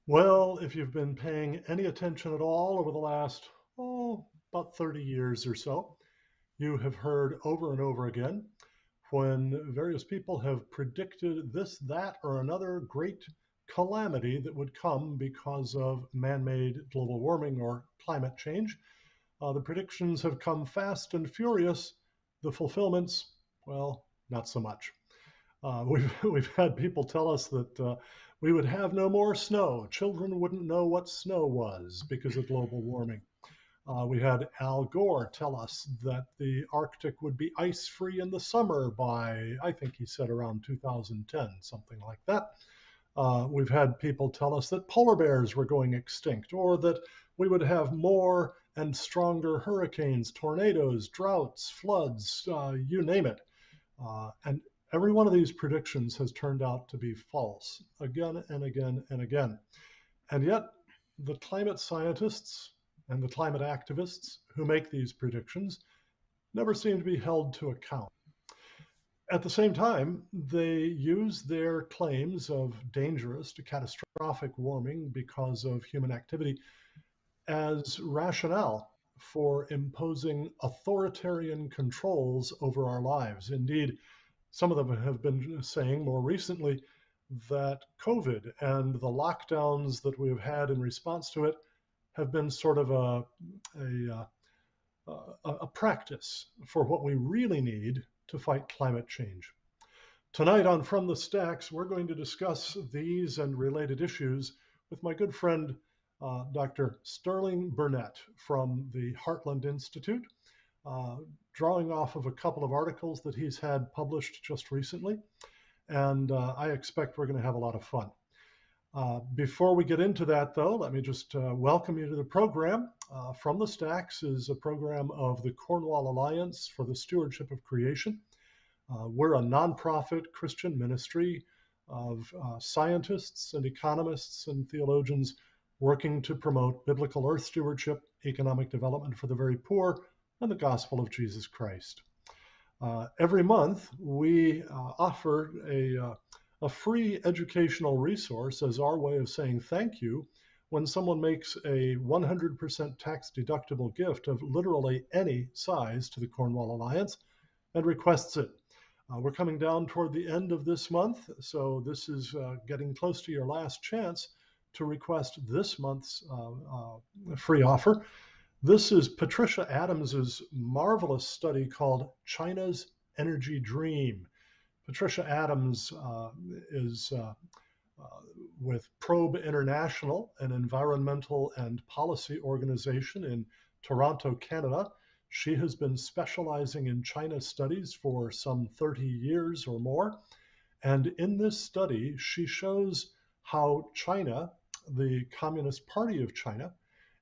Well, if you've been paying any attention at all over the last, about 30 years or so, you have heard over and over again when various people have predicted this, that, or another great calamity that would come because of man made global warming or climate change. The predictions have come fast and furious. The fulfillments, well, not so much. We've had people tell us that we would have no more snow. Children wouldn't know what snow was because of global warming. We had Al Gore tell us that the Arctic would be ice free in the summer by, I think he said around 2010, something like that. We've had people tell us that polar bears were going extinct, or that we would have more and stronger hurricanes, tornadoes, droughts, floods, you name it. And every one of these predictions has turned out to be false again and again and again. And yet, the climate scientists and the climate activists who make these predictions never seem to be held to account. At the same time, they use their claims of dangerous to catastrophic warming because of human activity as rationale for imposing authoritarian controls over our lives. Indeed, some of them have been saying more recently that COVID and the lockdowns that we've had in response to it have been sort of a practice for what we really need to fight climate change. Tonight on From the Stacks, we're going to discuss these and related issues with my good friend, Dr. Sterling Burnett from the Heartland Institute, drawing off of a couple of articles that he's had published just recently. And I expect we're going to have a lot of fun. Before we get into that, though, let me just welcome you to the program. From the Stacks is a program of the Cornwall Alliance for the Stewardship of Creation. We're a nonprofit Christian ministry of scientists and economists and theologians working to promote biblical earth stewardship, economic development for the very poor, and the gospel of Jesus Christ. Every month, we offer a free educational resource as our way of saying thank you when someone makes a 100% tax deductible gift of literally any size to the Cornwall Alliance and requests it. We're coming down toward the end of this month, so this is getting close to your last chance to request this month's free offer. This is Patricia Adams's marvelous study called China's Energy Dream. Patricia Adams is with Probe International, an environmental and policy organization in Toronto, Canada. She has been specializing in China studies for some 30 years or more. And in this study, she shows how China, the Communist Party of China,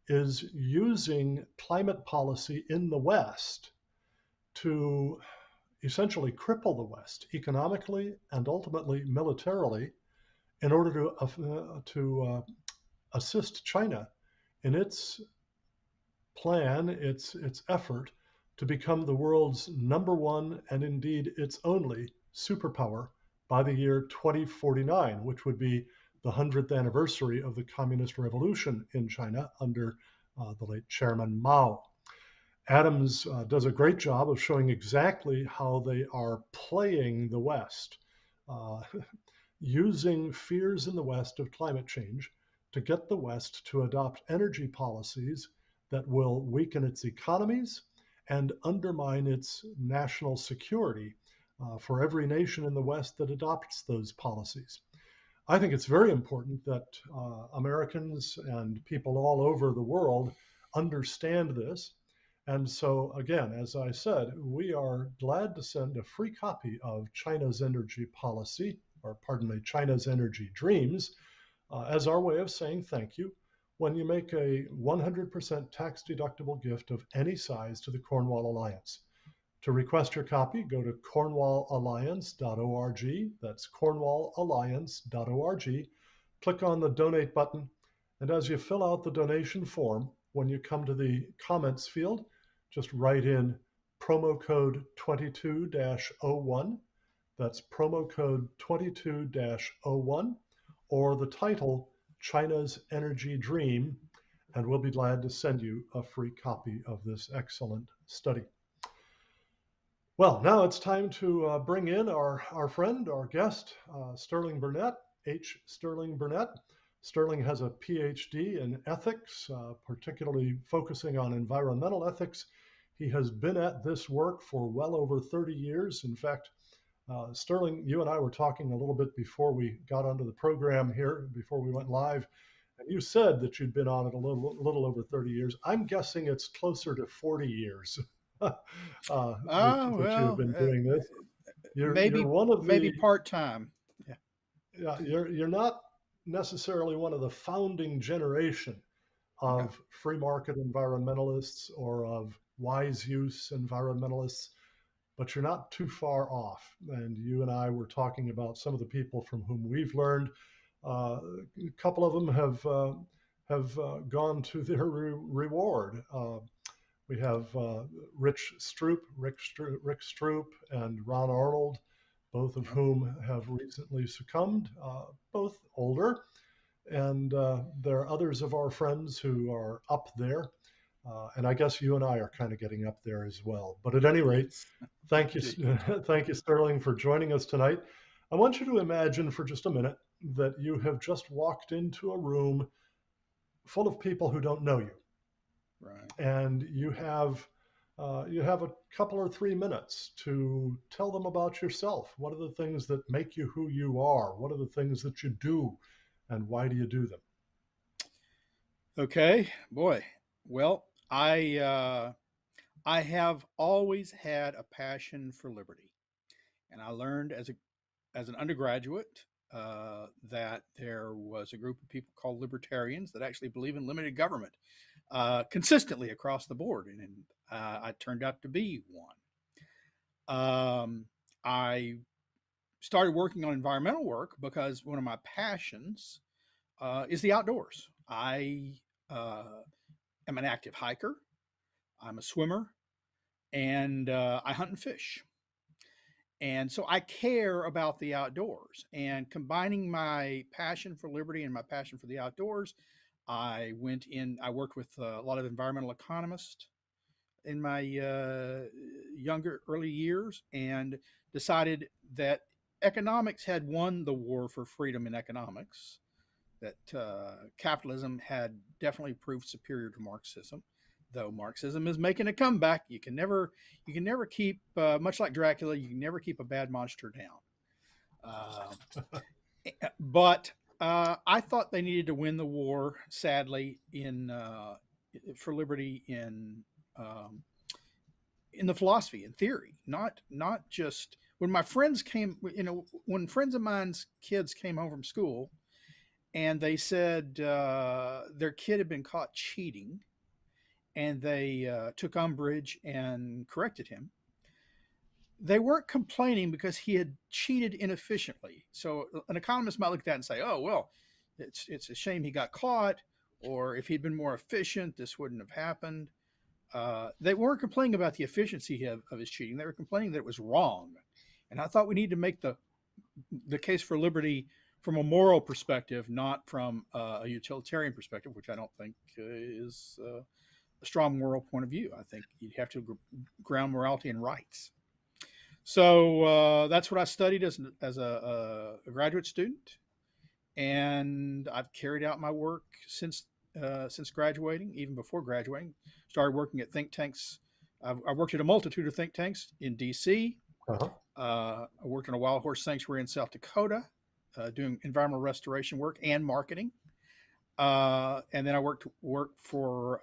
is using climate policy in the West to essentially cripple the West economically and ultimately militarily in order to assist China in its plan, its effort to become the world's number one and indeed its only superpower by the year 2049, which would be the 100th anniversary of the Communist Revolution in China under the late Chairman Mao. Adams does a great job of showing exactly how they are playing the West, using fears in the West of climate change to get the West to adopt energy policies that will weaken its economies and undermine its national security for every nation in the West that adopts those policies. I think it's very important that Americans and people all over the world understand this. And so, again, as I said, we are glad to send a free copy of China's Energy Policy, or pardon me, China's Energy Dreams, as our way of saying thank you when you make a 100% tax deductible gift of any size to the Cornwall Alliance. To request your copy, go to cornwallalliance.org. That's cornwallalliance.org. Click on the donate button. And as you fill out the donation form, when you come to the comments field, just write in promo code 22-01. That's promo code 22-01, or the title, China's Energy Dream, and we'll be glad to send you a free copy of this excellent study. Well, now it's time to bring in our friend, our guest, Sterling Burnett, H. Sterling Burnett. Sterling has a PhD in ethics, particularly focusing on environmental ethics. He has been at this work for well over 30 years. In fact, Sterling, you and I were talking a little bit before we got onto the program here, before we went live, and you said that you'd been on it a little over 30 years. I'm guessing it's closer to 40 years that you have Well, been doing this. You're maybe one of maybe the part time. Yeah. yeah, you're not necessarily one of the founding generation No. of free market environmentalists or of wise use environmentalists, but you're not too far off. And you and I were talking about some of the people from whom we've learned. A couple of them have gone to their reward. We have Rick Stroop, and Ron Arnold, both of Yep. whom have recently succumbed, both older. And there are others of our friends who are up there. And I guess you and I are kind of getting up there as well. But at any rate, Yes. thank you, Indeed. thank you, Sterling, for joining us tonight. I want you to imagine for just a minute that you have just walked into a room full of people who don't know you, Right. and you have a couple or 3 minutes to tell them about yourself. What are the things that make you who you are? What are the things that you do, and why do you do them? Okay. Boy. Well, I have always had a passion for liberty, and I learned as an undergraduate that there was a group of people called libertarians that actually believe in limited government consistently across the board, and I turned out to be one. I started working on environmental work because one of my passions is the outdoors. I am an active hiker, I'm a swimmer, and I hunt and fish. And so I care about the outdoors. And combining my passion for liberty and my passion for the outdoors, I worked with a lot of environmental economists in my younger early years and decided that economics had won the war for freedom in economics, that capitalism had definitely proved superior to Marxism, though Marxism is making a comeback. You can never keep much like Dracula, you can never keep a bad monster down. But I thought they needed to win the war, sadly, for liberty um, in the philosophy and theory, not just when my friends came. When friends of mine's kids came home from school and they said their kid had been caught cheating, and they took umbrage and corrected him. They weren't complaining because he had cheated inefficiently. So an economist might look at that and say, "Oh well, it's a shame he got caught, or if he'd been more efficient, this wouldn't have happened." They weren't complaining about the efficiency of his cheating. They were complaining that it was wrong. And I thought we need to make the case for liberty from a moral perspective, not from a utilitarian perspective, which I don't think is a strong moral point of view. I think you'd have to ground morality in rights. So that's what I studied as a graduate student, and I've carried out my work since graduating, even before graduating. Started working at think tanks. I worked at a multitude of think tanks in D.C. Uh-huh. I worked in a wild horse sanctuary in South Dakota, doing environmental restoration work and marketing. And then I worked for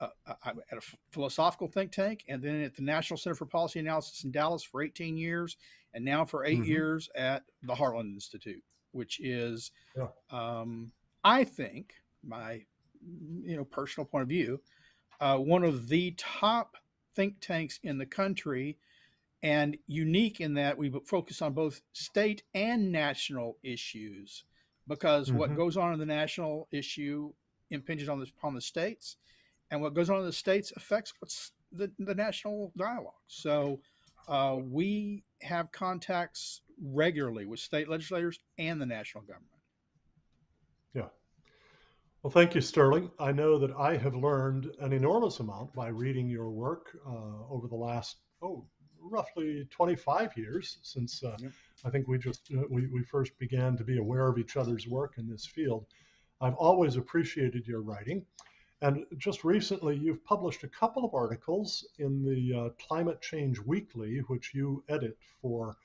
at a philosophical think tank, and then at the National Center for Policy Analysis in Dallas for 18 years, and now for 8 years at the Heartland Institute, which is, Yeah. I think, my personal point of view, one of the top think tanks in the country, and unique in that we focus on both state and national issues, because what Hmm. goes on in the national issue impinges upon the states, and what goes on in the states affects what's the national dialogue. So we have contacts regularly with state legislators and the national government. Well, thank you, Sterling. I know that I have learned an enormous amount by reading your work over the last, roughly 25 years since Yep. I think we first began to be aware of each other's work in this field. I've always appreciated your writing. And just recently, you've published a couple of articles in the Climate Change Weekly, which you edit for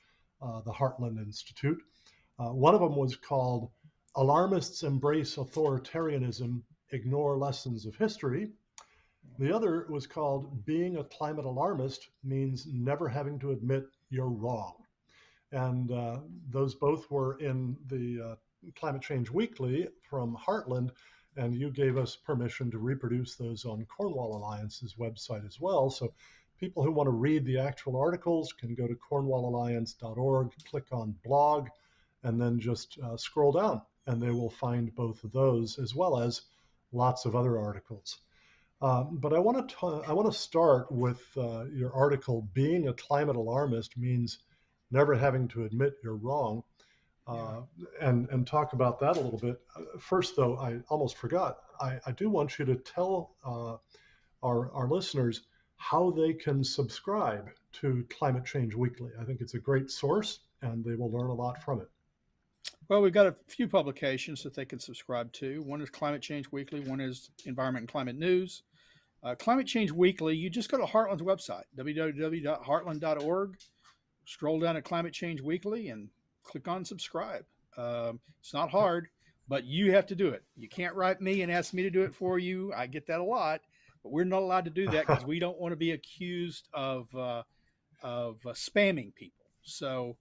the Heartland Institute. One of them was called Alarmists Embrace Authoritarianism, Ignore Lessons of History. The other was called Being a Climate Alarmist Means Never Having to Admit You're Wrong. And those both were in the Climate Change Weekly from Heartland, and you gave us permission to reproduce those on Cornwall Alliance's website as well. So people who want to read the actual articles can go to cornwallalliance.org, click on blog, and then just scroll down, and they will find both of those as well as lots of other articles. But I want to start with your article. Being a climate alarmist means never having to admit you're wrong, Yeah. uh, and talk about that a little bit. First, though, I almost forgot. I do want you to tell our listeners how they can subscribe to Climate Change Weekly. I think it's a great source, and they will learn a lot from it. Well, we've got a few publications that they can subscribe to. One is Climate Change Weekly, one is Environment and Climate News. Climate Change Weekly, you just go to Heartland's website, www.heartland.org, scroll down to Climate Change Weekly, and click on subscribe. It's not hard, but you have to do it. You can't write me and ask me to do it for you. I get that a lot, but we're not allowed to do that because we don't want to be accused of spamming people. So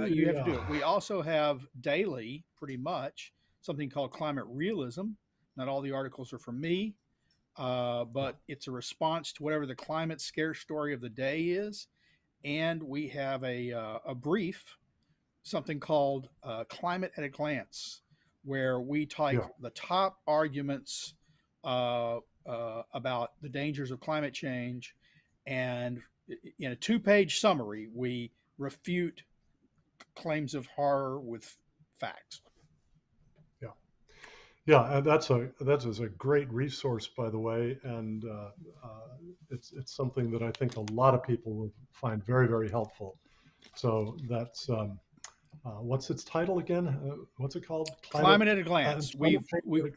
you have to do Yeah, it. We also have daily, pretty much, something called climate realism. Not all the articles are from me, yeah, but it's a response to whatever the climate scare story of the day is. And we have a brief, something called Climate at a Glance, where we take yeah. the top arguments about the dangers of climate change, and in a two-page summary, we refute claims of horror with facts. Yeah. Yeah, and that is a great resource, by the way, and it's something that I think a lot of people will find very, very helpful. So that's what's its title again? What's it called? Climate at a glance. Climate change,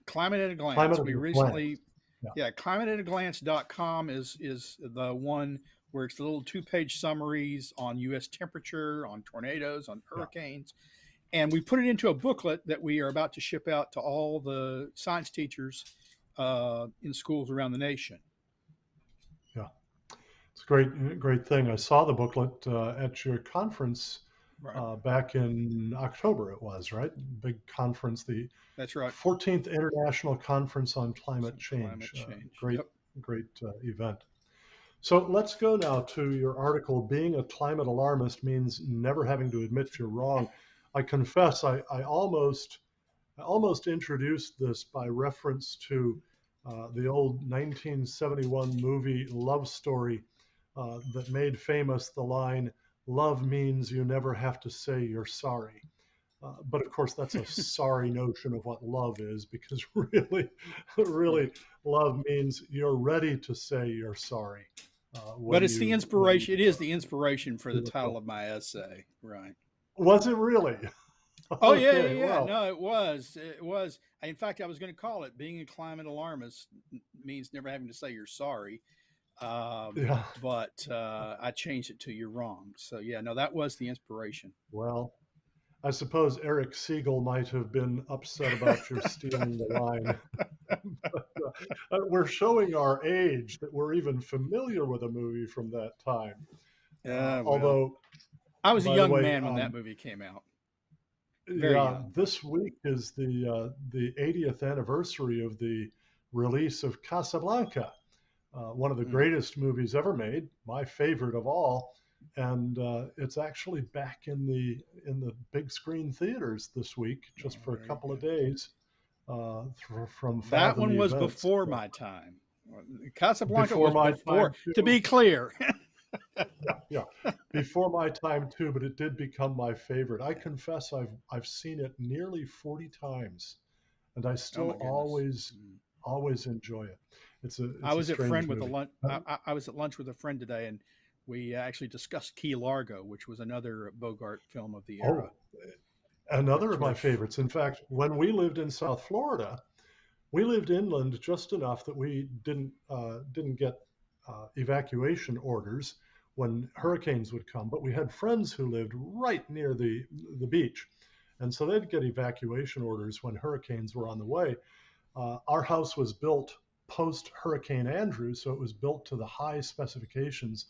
Climate at a climate glance. at We a glance. recently, Yeah, yeah, climateataglance.com is the one where it's the little two-page summaries on U.S. temperature, on tornadoes, on yeah, hurricanes, and we put it into a booklet that we are about to ship out to all the science teachers in schools around the nation. yeah. It's a great thing. I saw the booklet at your conference Right. back in October. It was right, big conference, the That's right. 14th International Conference on Climate Some climate Change. change. Great, Yep. great event. So let's go now to your article. Being a climate alarmist means never having to admit you're wrong. I confess, I almost introduced this by reference to the old 1971 movie Love Story that made famous the line, "Love means you never have to say you're sorry." But of course, that's a sorry notion of what love is, because really, really, Right. love means you're ready to say you're sorry But when it's the you inspiration. It is the inspiration for the do it wrong. title of my essay. Right. Was it really? Oh yeah, yeah, Okay, yeah. well, No, it was. It was. In fact, I was going to call it "Being a Climate Alarmist Means Never Having to Say You're Sorry," yeah, but I changed it to "You're Wrong." So yeah, no, that was the inspiration. well, I suppose Eric Siegel might have been upset about your stealing the line. We're showing our age that we're even familiar with a movie from that time. Well, Although, I was a by the young way, man when that movie came out. Very yeah, young. this week is the 80th anniversary of the release of Casablanca, one of the Mm. greatest movies ever made, my favorite of all, and it's actually back in the big screen theaters this week, just Oh, for a very couple of good. days from That Fathom one was Events. before my time. Casablanca Before was my before. time To too. be clear. Yeah, yeah, before my time too, but it did become my favorite. I confess I've seen it nearly 40 times, and I Oh still my goodness. always enjoy it. I It's a was at strange friend with a movie. lunch. I was at lunch with a friend today, and we actually discussed Key Largo, which was another Bogart film of the era, Oh, another with of my George. favorites. In fact, when we lived in South Florida, we lived inland just enough that we didn't get evacuation orders when hurricanes would come, but we had friends who lived right near the beach, and so they'd get evacuation orders when hurricanes were on the way. Our house was built post Hurricane Andrew, so it was built to the high specifications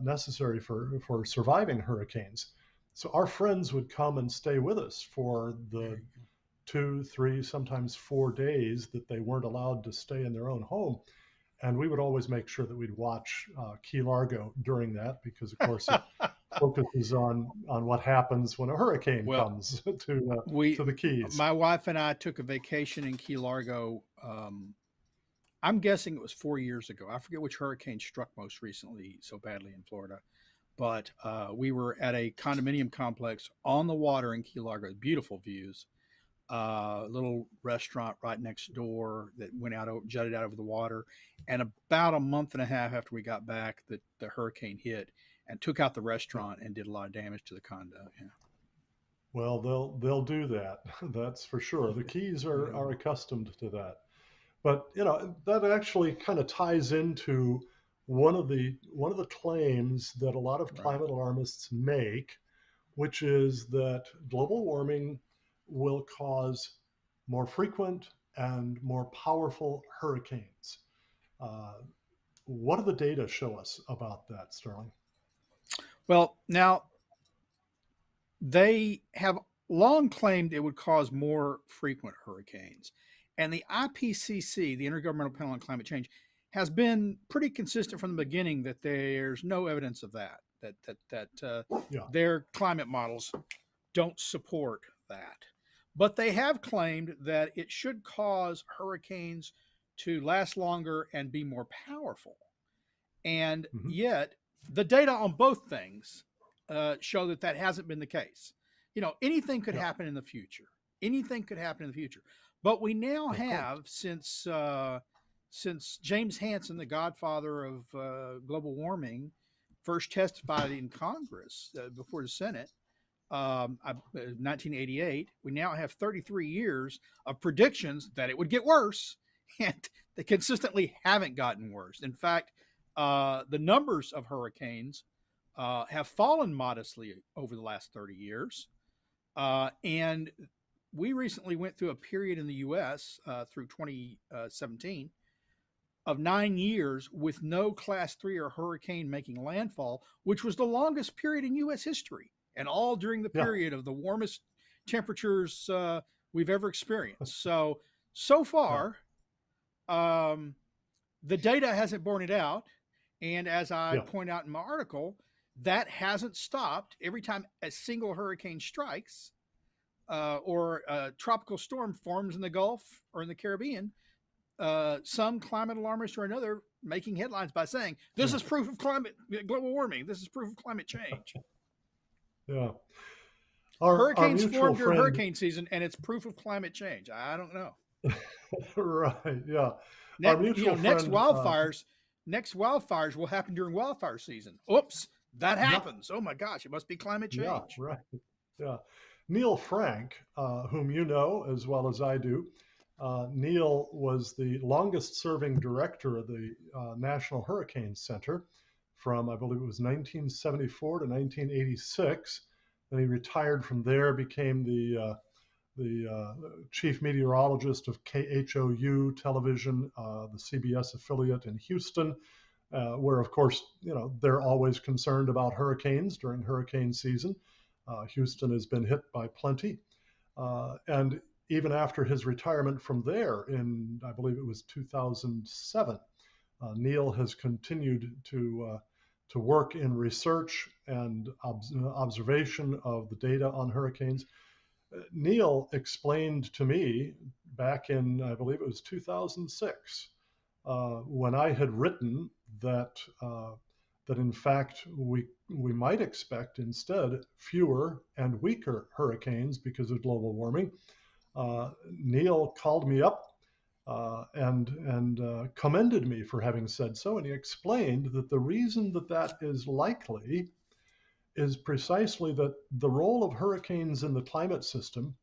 necessary for surviving hurricanes. So our friends would come and stay with us for There the you 2, 3, sometimes 4 days that they weren't allowed to stay in their own home. And we would always make sure that we'd watch Key Largo during that because, of course, it go. focuses on what happens when a hurricane Well, comes we, to the Keys. my wife and I took a vacation in Key Largo. I'm guessing it was 4 years ago. I forget which hurricane struck most recently so badly in Florida, but we were at a condominium complex on the water in Key Largo. Beautiful views. Little restaurant right next door that went out, jutted out over the water. And about a month and a half after we got back, the hurricane hit and took out the Yeah. restaurant and did a lot of damage to the condo. Yeah. Well, they'll do that. That's for sure. The Keys are Yeah. accustomed to that. But that actually kind of ties into one of the claims that a lot of Right. climate alarmists make, which is that global warming will cause more frequent and more powerful hurricanes. Uh, what do the data show us about that, Sterling? Well, now they have long claimed it would cause more frequent hurricanes. And the IPCC, the Intergovernmental Panel on Climate Change, has been pretty consistent from the beginning that there's no evidence of that. Yeah. Their climate models don't support that. But they have claimed that it should cause hurricanes to last longer and be more powerful. And Hmm. yet, the data on both things show that that hasn't been the case. Anything could Yeah. happen in the future. Anything could happen in the future. But we now Of course. have, since James Hansen, the godfather of global warming, first testified in Congress before the Senate, 1988, we now have 33 years of predictions that it would get worse, and they consistently haven't gotten worse. In fact, the numbers of hurricanes have fallen modestly over the last 30 years. And we recently went through a period in the US through 2017 of 9 years with no class 3 or hurricane making landfall, which was the longest period in US history, and all during the Yeah. period of the warmest temperatures we've ever experienced. So Yeah. far, um, the data hasn't borne it out. And as I Yeah. point out in my article, that hasn't stopped. Every time a single hurricane strikes or a tropical storm forms in the Gulf or in the Caribbean, some climate alarmist or another making headlines by saying, this Yeah. is proof of global warming. This is proof of climate change. Yeah. Our Hurricanes mutual form during friend, hurricane season, and it's proof of climate change. I don't know. right? Yeah. Our mutual Next friend, wildfires will happen during wildfire season. Oops, that yeah, happens. Oh my gosh, it must be climate yeah, change. right. Yeah. Neil Frank, whom you know as well as I do, Neil was the longest serving director of the National Hurricane Center from, I believe it was 1974 to 1986. Then he retired from there, became the chief meteorologist of KHOU television, the CBS affiliate in Houston, where, of course, they're always concerned about hurricanes during hurricane season. Houston has been hit by plenty. And even after his retirement from there in, I believe it was 2007, Neil has continued to work in research and observation of the data on hurricanes. Neil explained to me back in, I believe it was 2006, when I had written that in fact we might expect instead fewer and weaker hurricanes because of global warming. Neil called me up and commended me for having said so, and he explained that the reason that that is likely is precisely that the role of hurricanes in the climate system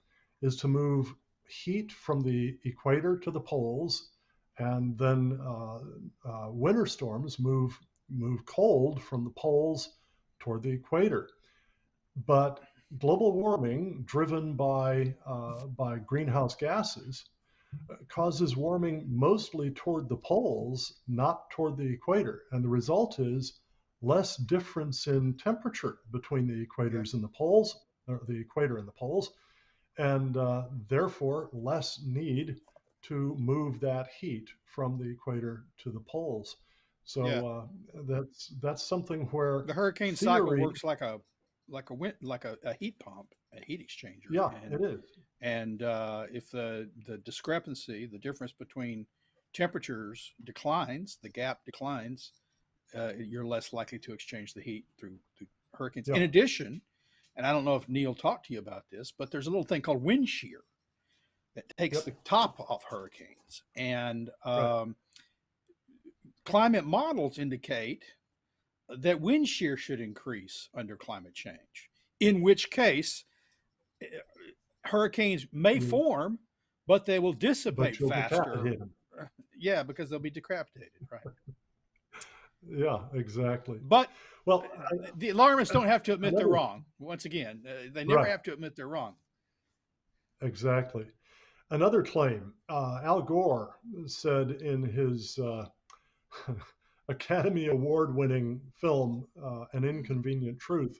is to move heat from the equator to the poles, and then winter storms move cold from the poles toward the equator. But global warming, driven by greenhouse gases, causes warming mostly toward the poles, not toward the equator. And the result is less difference in temperature between the Yeah. equators and the poles, or the equator and the poles, and therefore less need to move that heat from the equator to the poles. Yeah. So that's something where The hurricane cycle theory, works like a heat pump, a heat exchanger, yeah, it is. and if the discrepancy, the difference between temperatures declines, the gap declines, you're less likely to exchange the heat through hurricanes. Yeah, In addition, and I don't know if Neil talked to you about this, but there's a little thing called wind shear that takes yep, the top off hurricanes, and right. climate models indicate that wind shear should increase under climate change. In which case, hurricanes may You, form, but they will but dissipate you'll faster. decapitate them. Yeah, because they'll be decapitated, right? Yeah, exactly. But Well, the alarmists don't have to admit they're another, wrong. Once again, they never right, have to admit they're wrong. exactly. Another claim, Al Gore said in his Academy Award winning film, An Inconvenient Truth,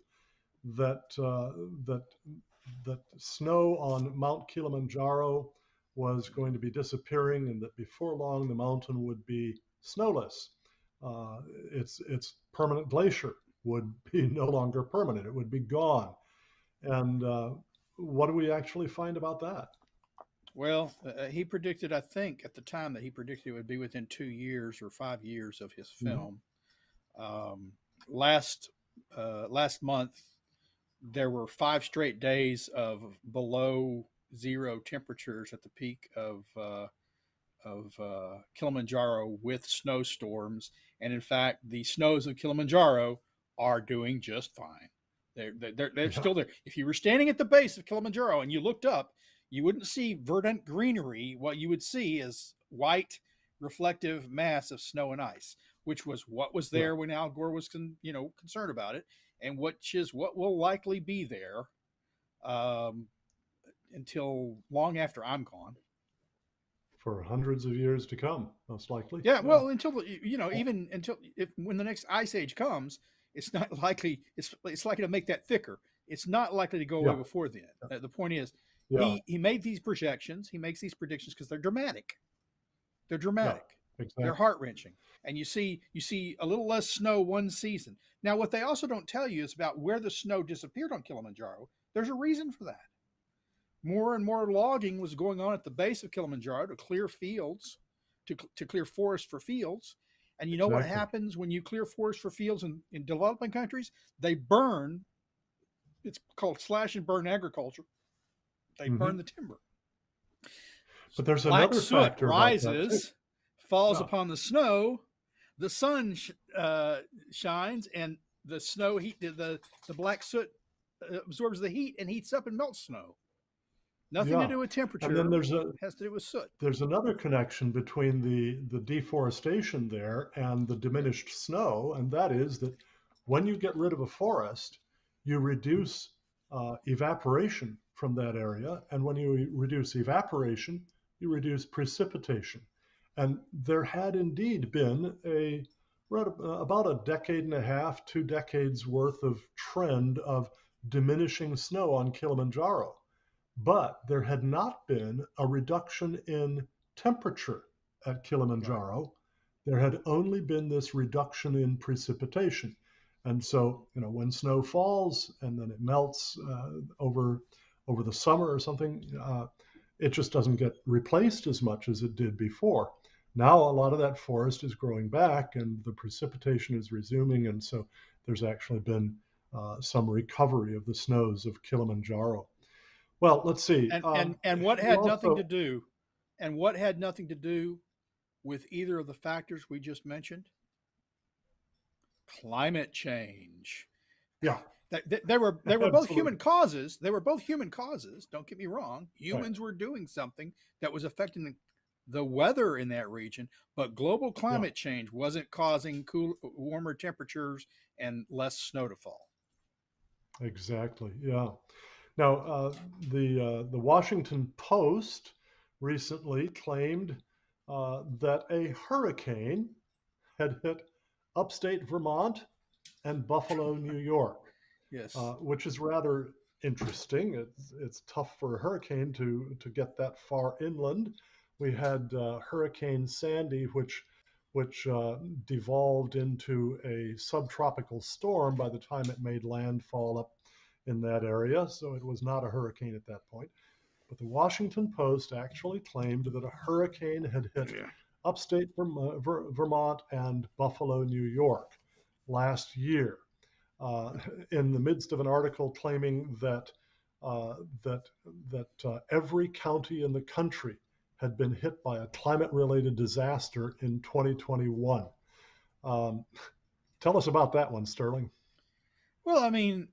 that, that, that snow on Mount Kilimanjaro was going to be disappearing and that before long the mountain would be snowless. Uh, its permanent glacier would be no longer permanent, it would be gone. And what do we actually find about that? Well, he predicted, I think, at the time that he predicted it would be within 2 years or 5 years of his Mm-hmm. film. Um, last month, there were 5 straight days of below zero temperatures at the peak of Kilimanjaro with snowstorms, and in fact, the snows of Kilimanjaro are doing just fine. They're Yeah, still there. If you were standing at the base of Kilimanjaro and you looked up, you wouldn't see verdant greenery. What you would see is white, reflective mass of snow and ice, which was what was right. there when Al Gore was concerned about it, and which is what will likely be there um, until long after I'm gone. For hundreds of years to come, most likely. Yeah, Yeah. well, until even until if when the next ice age comes, it's not likely. It's likely to make that thicker. It's not likely to go away Yeah. before then. The point is, Yeah. he made these projections. He makes these predictions because they're dramatic. They're Yeah. dramatic. They're Exactly. heart wrenching. And you see a little less snow one season. Now, what they also don't tell you is about where the snow disappeared on Kilimanjaro. There's a reason for that. More and more logging was going on at the base of Kilimanjaro to clear fields, to clear forests for fields. And you know what Exactly. happens when you clear forests for fields in developing countries? They burn. It's called slash and burn agriculture. They burn Hmm. the timber. But there's Black another soot factor about that too. rises, falls Yeah. upon the snow. The sun shines, and the snow heat. The black soot absorbs the heat and heats up and melts snow. Nothing to Yeah. do with And then temperature. Has to do with soot. there's another connection between the deforestation there and the diminished snow, and that is that when you get rid of a forest, you reduce evaporation from that area, and when you reduce evaporation, you reduce precipitation. And there had indeed been about a decade and a half, 2 decades worth of trend of diminishing snow on Kilimanjaro, but there had not been a reduction in temperature at Right. Kilimanjaro. There had only been this reduction in precipitation. And so, when snow falls and then it melts over the summer or something, it just doesn't get replaced as much as it did before. Now, a lot of that forest is growing back and the precipitation is resuming. And so there's actually been some recovery of the snows of Kilimanjaro. Well, let's see. And what He had nothing to also, do, and what had nothing to do with either of the factors we just mentioned? Climate change. yeah, They were both human absolutely. causes. They were both human causes. Don't get me wrong. Right. Humans were doing something that was affecting the weather in that region, but global Yeah, climate change wasn't causing warmer temperatures and less snow to fall. exactly. Yeah. Now, the Washington Post recently claimed that a hurricane had hit upstate Vermont and Buffalo, New York, Yes. which is rather interesting. It's tough for a hurricane to get that far inland. We had Hurricane Sandy, which devolved into a subtropical storm by the time it made landfall up in that area. So it was not a hurricane at that point. But the Washington Post actually claimed that a hurricane had hit Yeah. upstate Vermont and Buffalo, New York last year, uh, in the midst of an article claiming uh, that every county in the country had been hit by a climate-related disaster in 2021. Um, Tell us about that one, Sterling. Well, I mean,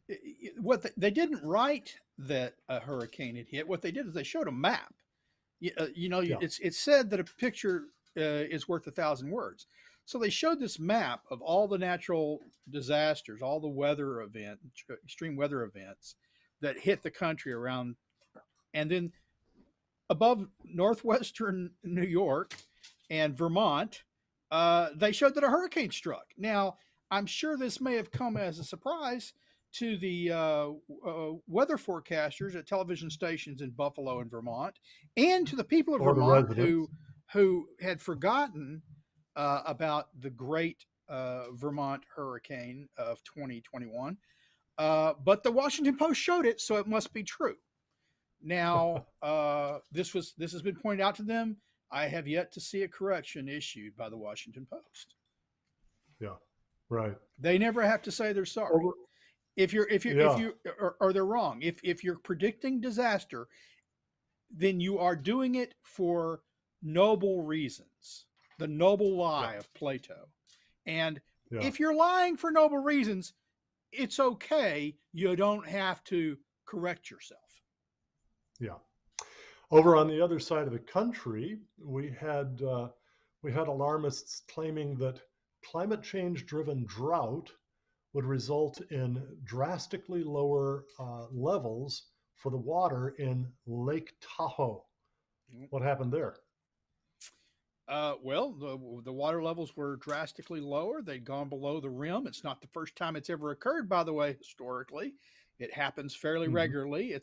they didn't write that a hurricane had hit. What they did is they showed a map. Yeah, It's said that a picture is worth 1,000 words. So they showed this map of all the natural disasters, all the extreme weather events that hit the country around, and then above northwestern New York and Vermont, they showed that a hurricane struck. Now, I'm sure this may have come as a surprise to the weather forecasters at television stations in Buffalo and Vermont, and to the people of or the Vermont residents. who had forgotten about the great Vermont hurricane of 2021. But the Washington Post showed it, so it must be true. Now, this has been pointed out to them. I have yet to see a correction issued by the Washington Post. Yeah, right. They never have to say they're sorry. Over, If yeah, you or they're wrong. If you're predicting disaster, then you are doing it for noble reasons. The noble yeah, lie of Plato. And yeah, if you're lying for noble reasons, it's okay. You don't have to correct yourself. yeah. Over on the other side of the country, we had alarmists claiming that climate change-driven drought would result in drastically lower levels for the water in Lake Tahoe. What happened there? Well, the water levels were drastically lower. They'd gone below the rim. It's not the first time it's ever occurred, by the way. Historically, it happens fairly Hmm. regularly.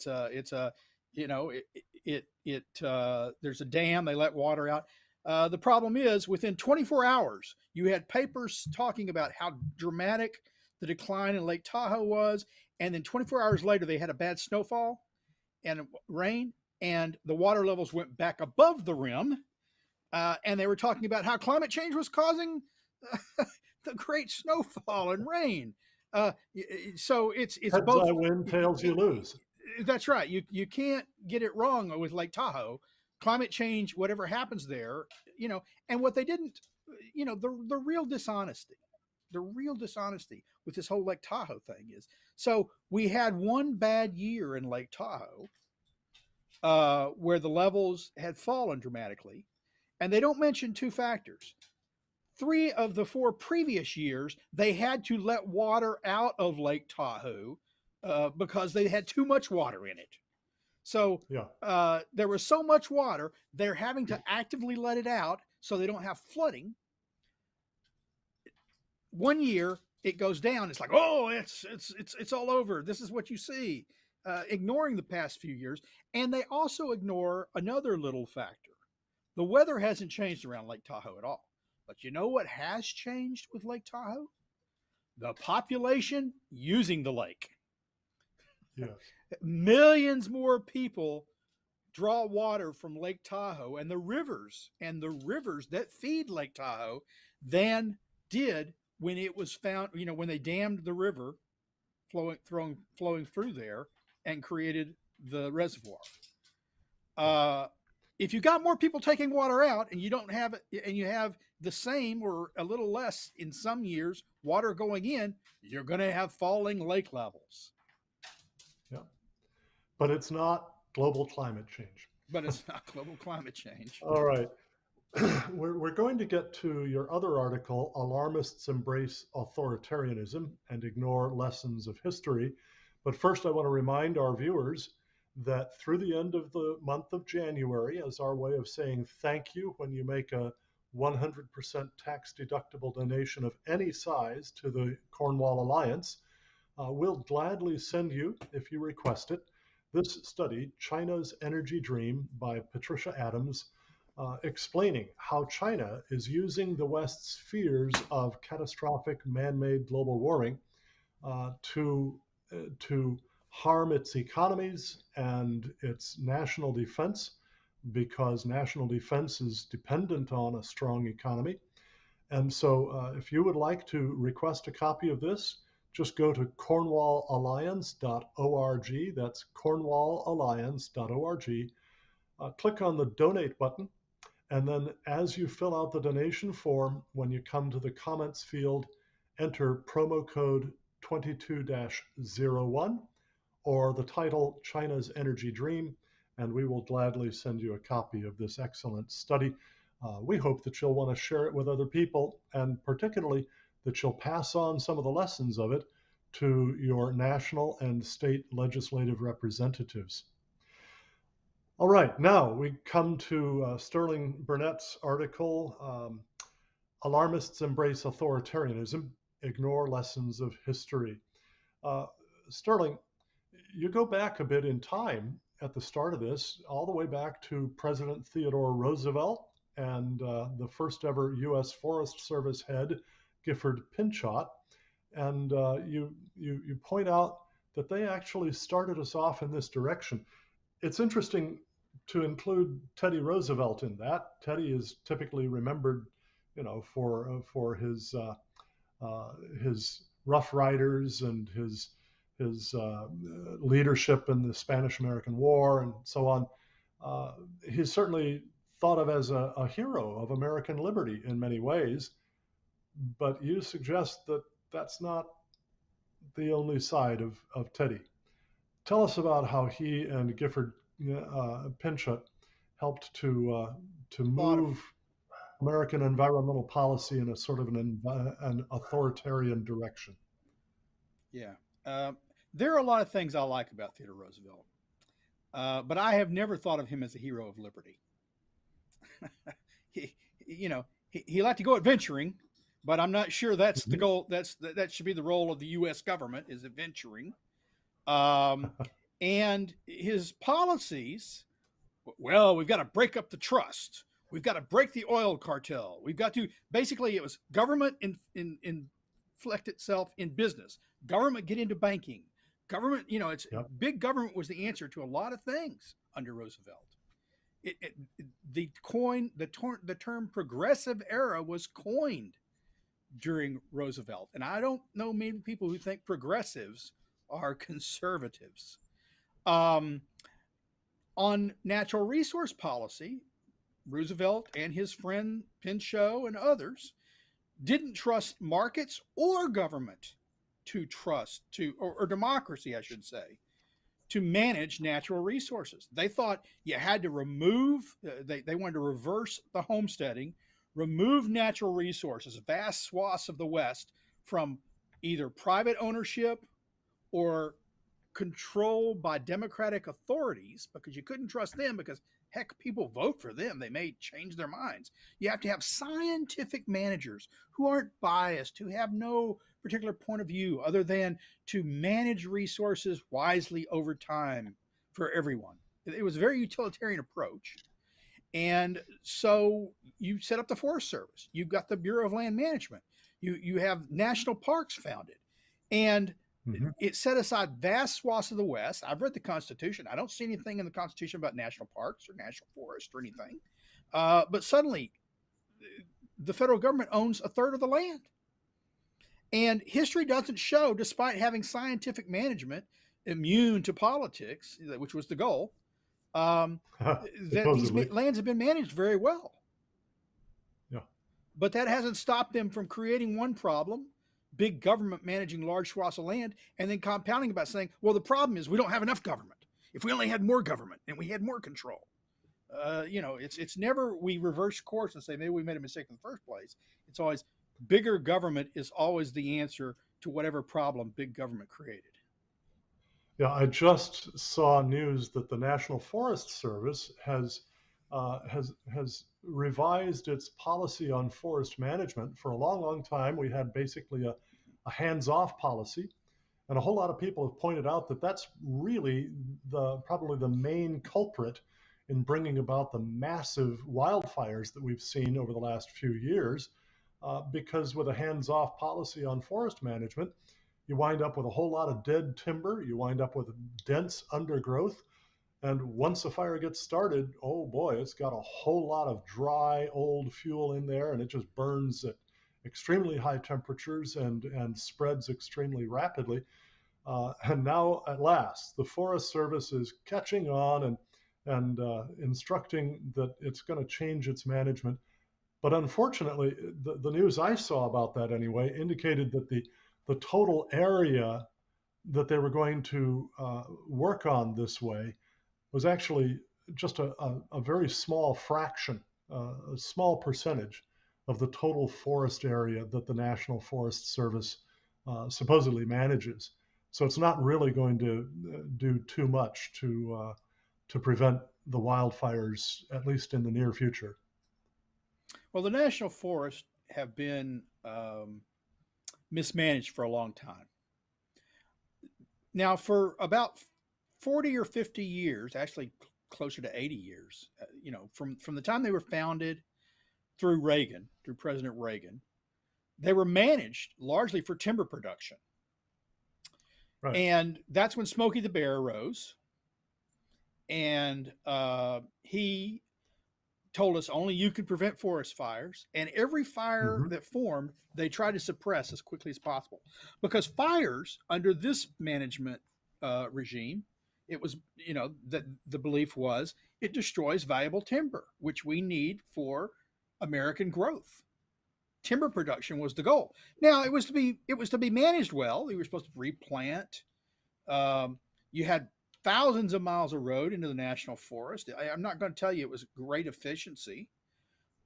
You know, there's a dam. They let water out. The problem is, within 24 hours, you had papers talking about how dramatic the decline in Lake Tahoe was, and then 24 hours later, they had a bad snowfall and rain, and the water levels went back above the rim, and they were talking about how climate change was causing the great snowfall and rain. Uh, so it's Heads both. I win, tails you lose. That's right. You can't get it wrong with Lake Tahoe. Climate change, whatever happens there, and what they didn't, the real dishonesty with this whole Lake Tahoe thing is, so we had one bad year in Lake Tahoe where the levels had fallen dramatically, and they don't mention two factors. 3 of the 4 previous years, they had to let water out of Lake Tahoe because they had too much water in it. So Yeah, there was so much water, they're having to actively let it out so they don't have flooding. One year it goes down. It's like, oh, it's all over. This is what you see, ignoring the past few years, and they also ignore another little factor. The weather hasn't changed around Lake Tahoe at all. But you know what has changed with Lake Tahoe? The population using the lake. yes, Millions more people draw water from Lake Tahoe and the rivers that feed Lake Tahoe than did when it was found, when they dammed the river flowing through there and created the reservoir. If you got more people taking water out and you don't have it, and you have the same or a little less in some years water going in, you're going to have falling lake levels. Yeah. But it's not global climate change. But it's not global climate change. All right. We're going to get to your other article, Alarmists Embrace Authoritarianism and Ignore Lessons of History. But first, I want to remind our viewers that through the end of the month of January, as our way of saying thank you when you make a 100% tax deductible donation of any size to the Cornwall Alliance, we'll gladly send you, if you request it, this study, China's Energy Dream by Patricia Adams, explaining how China is using the West's fears of catastrophic man-made global warming to harm its economies and its national defense, because national defense is dependent on a strong economy. And so if you would like to request a copy of this, just go to cornwallalliance.org. That's cornwallalliance.org. Click on the donate button. And then as you fill out the donation form, when you come to the comments field, enter promo code 22-01 or the title China's Energy Dream, and we will gladly send you a copy of this excellent study. We hope that you'll want to share it with other people, and particularly that you'll pass on some of the lessons of it to your national and state legislative representatives. All right, now we come to Sterling Burnett's article, Alarmists Embrace Authoritarianism, Ignore Lessons of History. Sterling, you go back a bit in time at the start of this, all the way back to President Theodore Roosevelt and the first ever U.S. Forest Service head, Gifford Pinchot. And you point out that they actually started us off in this direction. It's interesting to include Teddy Roosevelt in that. Teddy is typically remembered, for his Rough Riders and his leadership in the Spanish-American War and so on. He's certainly thought of as a hero of American liberty in many ways, but you suggest that that's not the only side of Teddy. Tell us about how he and Gifford Pinchot helped to move American environmental policy in a sort of an authoritarian direction. Yeah. There are a lot of things I like about Theodore Roosevelt, but I have never thought of him as a hero of liberty. He liked to go adventuring, but I'm not sure that's the goal. That should be the role of the U.S. government, is adventuring. And his policies, well, we've got to break up the trust. We've got to break the oil cartel. We've got to, basically, it was government inflect itself in business. Government get into banking. Government, big government was the answer to a lot of things under Roosevelt. The term progressive era was coined during Roosevelt. And I don't know many people who think progressives are conservatives. On natural resource policy, Roosevelt and his friend Pinchot and others didn't trust markets or government or democracy, I should say, to manage natural resources. They thought you had to remove, they wanted to reverse the homesteading, remove natural resources, vast swaths of the West, from either private ownership or control by democratic authorities, because you couldn't trust them, because heck, people vote for them. They may change their minds. You have to have scientific managers who aren't biased, who have no particular point of view other than to manage resources wisely over time for everyone. It was a very utilitarian approach. And so you set up the Forest Service. You've got the Bureau of Land Management. You have national parks founded. And it set aside vast swaths of the West. I've read the Constitution. I don't see anything in the Constitution about national parks or national forests or anything. But suddenly, the federal government owns a third of the land. And history doesn't show, despite having scientific management, immune to politics, which was the goal, um, that these Supposedly. lands have been managed very well. Yeah. But that hasn't stopped them from creating one problem, big government managing large swaths of land, and then compounding about saying, well, the problem is we don't have enough government. If we only had more government and we had more control. It's never we reverse course and say maybe we made a mistake in the first place. It's always bigger government is always the answer to whatever problem big government created. Yeah, I just saw news that the National Forest Service has revised its policy on forest management. For a long, long time, we had basically a hands-off policy, and a whole lot of people have pointed out that that's really probably the main culprit in bringing about the massive wildfires that we've seen over the last few years. Because with a hands-off policy on forest management, you wind up with a whole lot of dead timber. You wind up with dense undergrowth. And once a fire gets started, oh boy, it's got a whole lot of dry, old fuel in there, and it just burns at extremely high temperatures and spreads extremely rapidly. And now, at last, the Forest Service is catching on and instructing that it's going to change its management. But unfortunately, the news I saw about that anyway indicated that the total area that they were going to work on this way was actually just a very small fraction, a small percentage of the total forest area that the National Forest Service supposedly manages. So it's not really going to do too much to prevent the wildfires, at least in the near future. Well, the national forests have been mismanaged for a long time. Now, for about 40 or 50 years, actually closer to 80 years, from the time they were founded through Reagan, through President Reagan, they were managed largely for timber production. Right. And that's when Smokey the Bear arose. And he told us only you could prevent forest fires. And every fire Mm-hmm. that formed, they tried to suppress as quickly as possible. Because fires under this management regime, it was, that the belief was it destroys valuable timber, which we need for American growth. Timber production was the goal. Now it was to be managed well. You were supposed to replant. You had thousands of miles of road into the national forest. I'm not going to tell you it was great efficiency.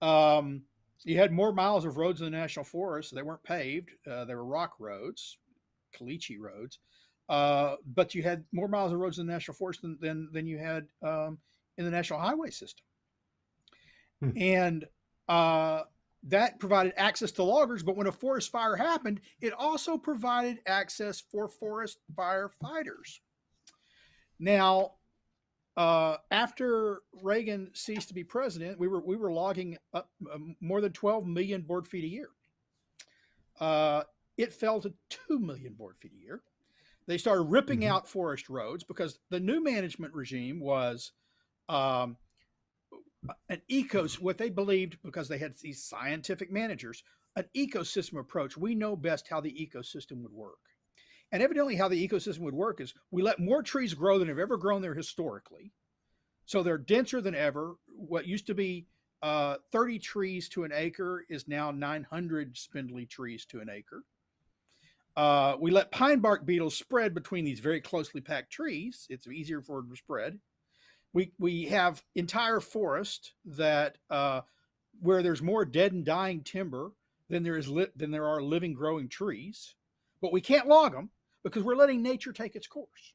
You had more miles of roads in the national forest. They weren't paved. They were rock roads, caliche roads. But you had more miles of roads in the national forest than you had in the national highway system. Hmm. And that provided access to loggers. But when a forest fire happened, it also provided access for forest firefighters. Now, after Reagan ceased to be president, we were logging up more than 12 million board feet a year. It fell to 2 million board feet a year. They started ripping Mm-hmm. out forest roads because the new management regime was what they believed, because they had these scientific managers, an ecosystem approach. We know best how the ecosystem would work. And evidently, how the ecosystem would work is we let more trees grow than have ever grown there historically. So they're denser than ever. What used to be 30 trees to an acre is now 900 spindly trees to an acre. We let pine bark beetles spread between these very closely packed trees. It's easier for them to spread. We have entire forest that where there's more dead and dying timber than there are living growing trees, but we can't log them because we're letting nature take its course.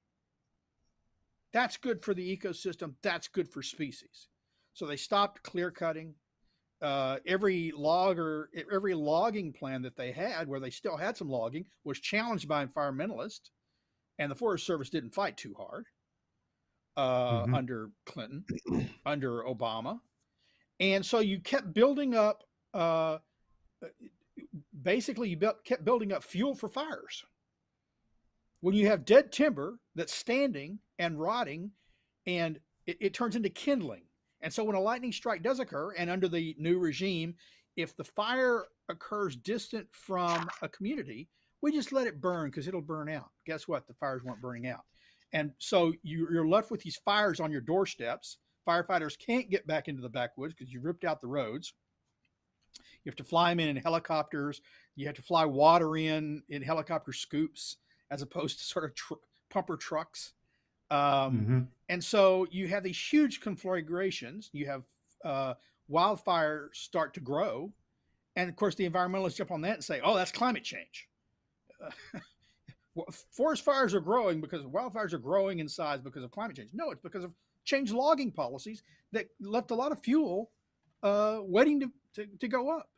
That's good for the ecosystem. That's good for species. So they stopped clear cutting. Every logging plan that they had, where they still had some logging, was challenged by environmentalists, and the Forest Service didn't fight too hard Mm-hmm. under Clinton, under Obama, and so you kept building up. Basically, kept building up fuel for fires. When you have dead timber that's standing and rotting, and it turns into kindling. And so when a lightning strike does occur, and under the new regime, if the fire occurs distant from a community, we just let it burn because it'll burn out. Guess what? The fires weren't burning out. And so you're left with these fires on your doorsteps. Firefighters can't get back into the backwoods because you've ripped out the roads. You have to fly them in helicopters. You have to fly water in helicopter scoops as opposed to sort of pumper trucks. Um, Hmm. and so you have these huge conflagrations. You have wildfires start to grow. And of course, the environmentalists jump on that and say, oh, that's climate change. Forest fires are growing because wildfires are growing in size because of climate change. No, it's because of changed logging policies that left a lot of fuel waiting to go up.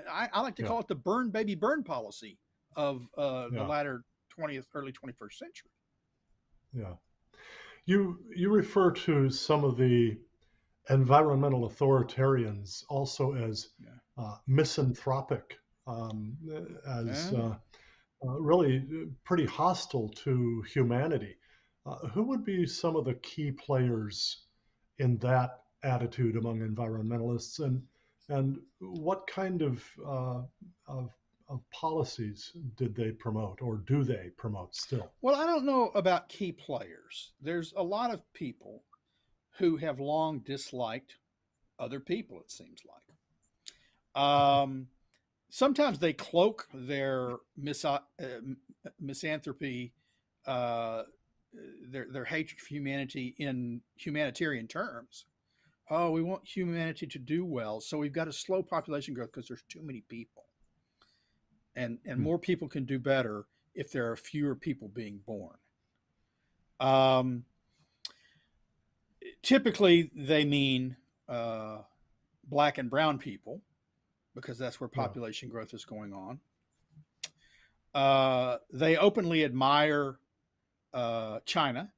I like to Yeah. call it the burn baby burn policy of the Yeah. latter 20th, early 21st century. Yeah. You refer to some of the environmental authoritarians also as Yeah. misanthropic, as really pretty hostile to humanity. Who would be some of the key players in that attitude among environmentalists, and what kind of policies did they promote, or do they promote still? Well, I don't know about key players. There's a lot of people who have long disliked other people, it seems like. Sometimes they cloak their misanthropy, uh, their hatred for humanity in humanitarian terms. Oh, we want humanity to do well, so we've got to slow population growth because there's too many people, and Hmm. more people can do better if there are fewer people being born. Um, Typically, they mean uh, black and brown people because that's where Yeah. population growth is going on. They openly admire China,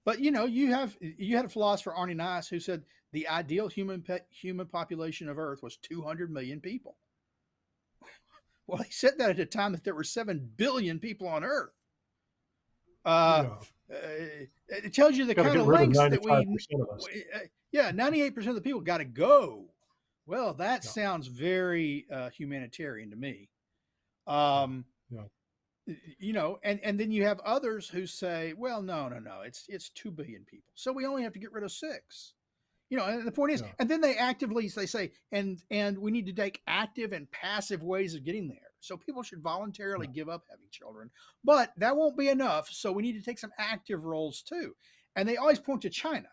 but you had a philosopher Arnie Nice who said the ideal human population of Earth was 200 million people. Well, he said that at a time that there were 7 billion people on Earth. Uh, Yeah. it tells you the Got to kind get of rid of lengths that 95% of us. yeah, 98% of the people got to go. Well, that Yeah. sounds very humanitarian to me. Yeah. Um, Yeah. and then you have others who say, well, no, it's 2 billion people, so we only have to get rid of six. And the point is, Yeah. and then they say, and we need to take active and passive ways of getting there. So people should voluntarily Yeah. give up having children, but that won't be enough. So we need to take some active roles too. And they always point to China.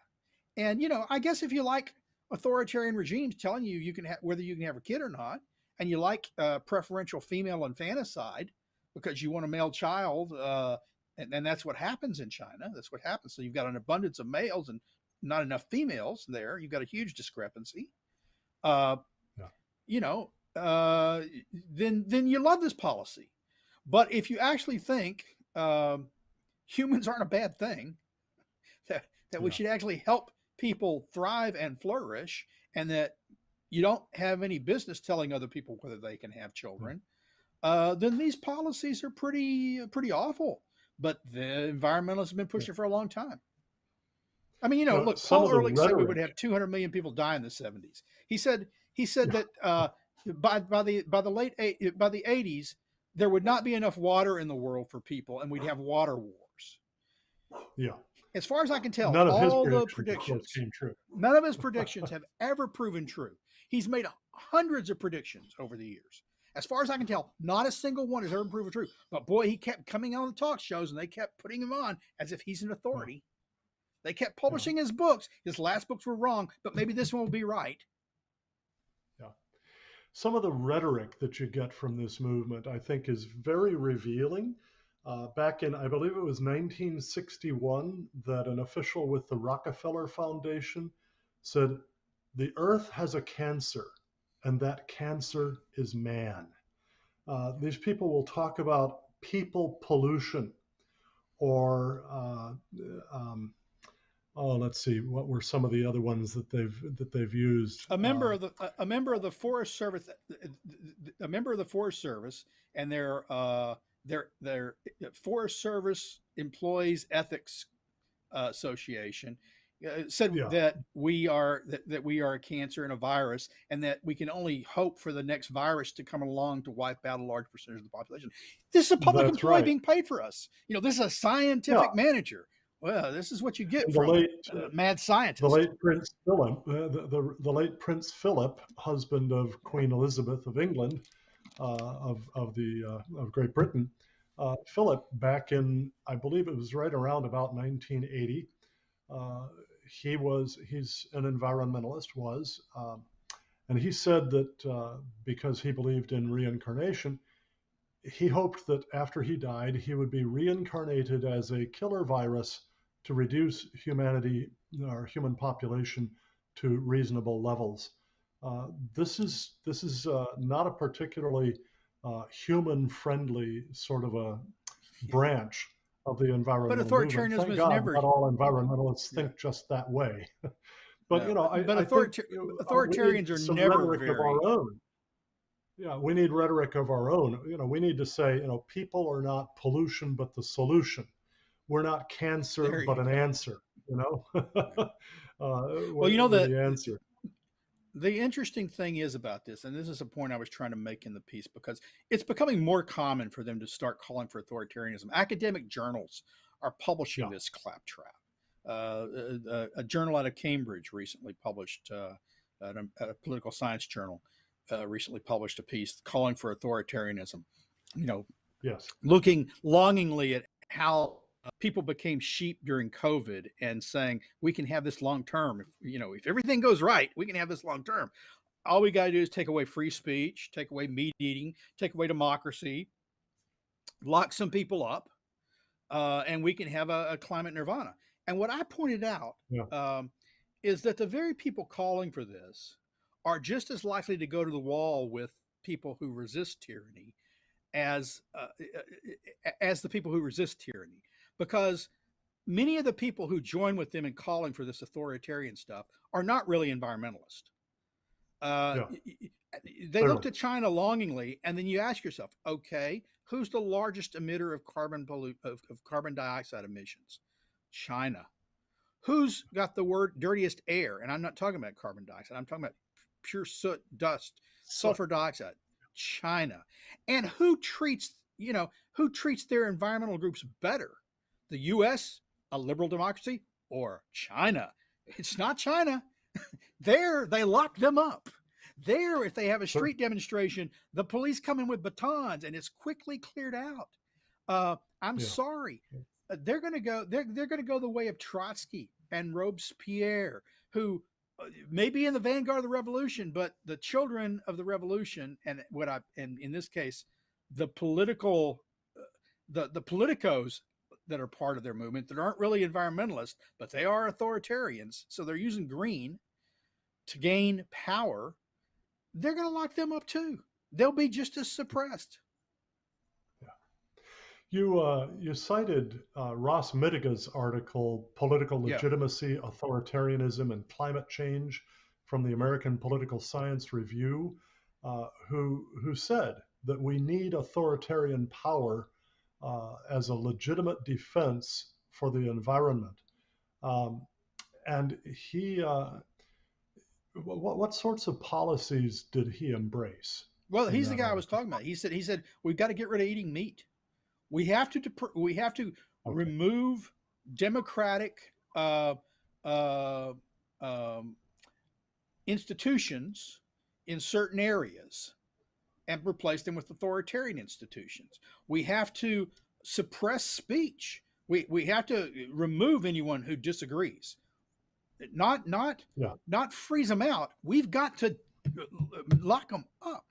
And I guess if you like authoritarian regimes telling you whether you can have a kid or not, and you like preferential female infanticide because you want a male child, and that's what happens in China. That's what happens. So you've got an abundance of males and not enough females there. You've got a huge discrepancy. Uh, Yeah. you know, uh, then you love this policy. But if you actually think humans aren't a bad thing, that we Yeah. should actually help people thrive and flourish, and that you don't have any business telling other people whether they can have Yeah. children, then these policies are pretty awful. But the environmentalists have been pushing for a long time. I mean, look, Some Paul of the Ehrlich said we would rhetoric. have 200 million people die in the 70s. He said Yeah. that by the 80s there would not be enough water in the world for people, and we'd have water wars. Yeah. As far as I can tell, None of his all the predictions, of course, predictions, came true. none of his predictions have ever proven true. He's made hundreds of predictions over the years. As far as I can tell, not a single one has ever proven true. But boy, he kept coming on the talk shows, and they kept putting him on as if he's an Yeah. authority. They kept Yeah. publishing his books. His last books were wrong, but maybe this one will be right. Yeah. Some of the rhetoric that you get from this movement, I think, is very revealing. Back in, I believe it was 1961, that an official with the Rockefeller Foundation said, "The earth has a cancer, and that cancer is man." These people will talk about people pollution, or um, oh, let's see, what were some of the other ones that they've used? A member of the Forest Service, a member of the Forest Service, and their Forest Service Employees Ethics Association said Yeah, that we are that we are a cancer and a virus, and that we can only hope for the next virus to come along to wipe out a large percentage of the population. This is a public that's employee right. being paid for us. This is a Yeah, scientific manager. Well, this is what you get and the from late mad the scientist. late Prince Philip, the late Prince Philip, husband of Queen Elizabeth of England, of Great Britain. Philip, back in, I believe it was right around about 1980, uh, he's an environmentalist, and he said that because he believed in reincarnation, he hoped that after he died, he would be reincarnated as a killer virus to reduce humanity or human population to reasonable levels. This is not a particularly human-friendly sort of a Yeah. branch of the But environmental movement. authoritarianism Thank is God, never. not all environmentalists Yeah. think just that way. But No. I think we need Authoritarians are some never rhetoric of our very. own. Yeah, we need rhetoric of our own. We need to say, people are not pollution, but the solution. We're not cancer, There but you an go. answer. Well, We're the answer. the interesting thing is about this, and this is a point I was trying to make in the piece, because it's becoming more common for them to start calling for authoritarianism. Academic journals are publishing Yeah. this claptrap. A journal out of Cambridge recently published, a political science journal recently published a piece calling for authoritarianism. You know, Yes. looking longingly at how people became sheep during COVID and saying we can have this long term. If everything goes right, we can have this long term. All we got to do is take away free speech, take away meat eating, take away democracy, lock some people up, and we can have a climate nirvana. And what I pointed out Yeah. is that the very people calling for this are just as likely to go to the wall with people who resist tyranny as as the people who resist tyranny, because many of the people who join with them in calling for this authoritarian stuff are not really environmentalists. Uh, Yeah. they Clearly. look to China longingly, and then you ask yourself, okay, who's the largest emitter of carbon dioxide emissions? China. Who's got the dirtiest air? And I'm not talking about carbon dioxide. I'm talking about pure soot, dust, So, sulfur dioxide. China. And who treats their environmental groups better? The U.S., a liberal democracy, or China? It's not China. There, they lock them up. There, if they have a sure. street demonstration, the police come in with batons and it's quickly cleared out. I'm Yeah. sorry. They're going to go. They're going to go the way of Trotsky and Robespierre, who may be in the vanguard of the revolution, but the children of the revolution, and in this case, the political, the politicos that are part of their movement that aren't really environmentalists, but they are authoritarians. So they're using green to gain power. They're going to lock them up too. They'll be just as suppressed. Yeah. You cited Ross Mitiga's article, Political Yeah. Legitimacy, Authoritarianism, and Climate Change from the American Political Science Review, who said that we need authoritarian power as a legitimate defense for the environment. Um, and what sorts of policies did he embrace Well, in he's the that guy I was article? talking about. He said we've got to get rid of eating meat. We have to Okay. remove democratic uh, um, institutions in certain areas and replace them with authoritarian institutions. We have to suppress speech. We have to remove anyone who disagrees. Not not Yeah. not freeze them out. We've got to lock them up.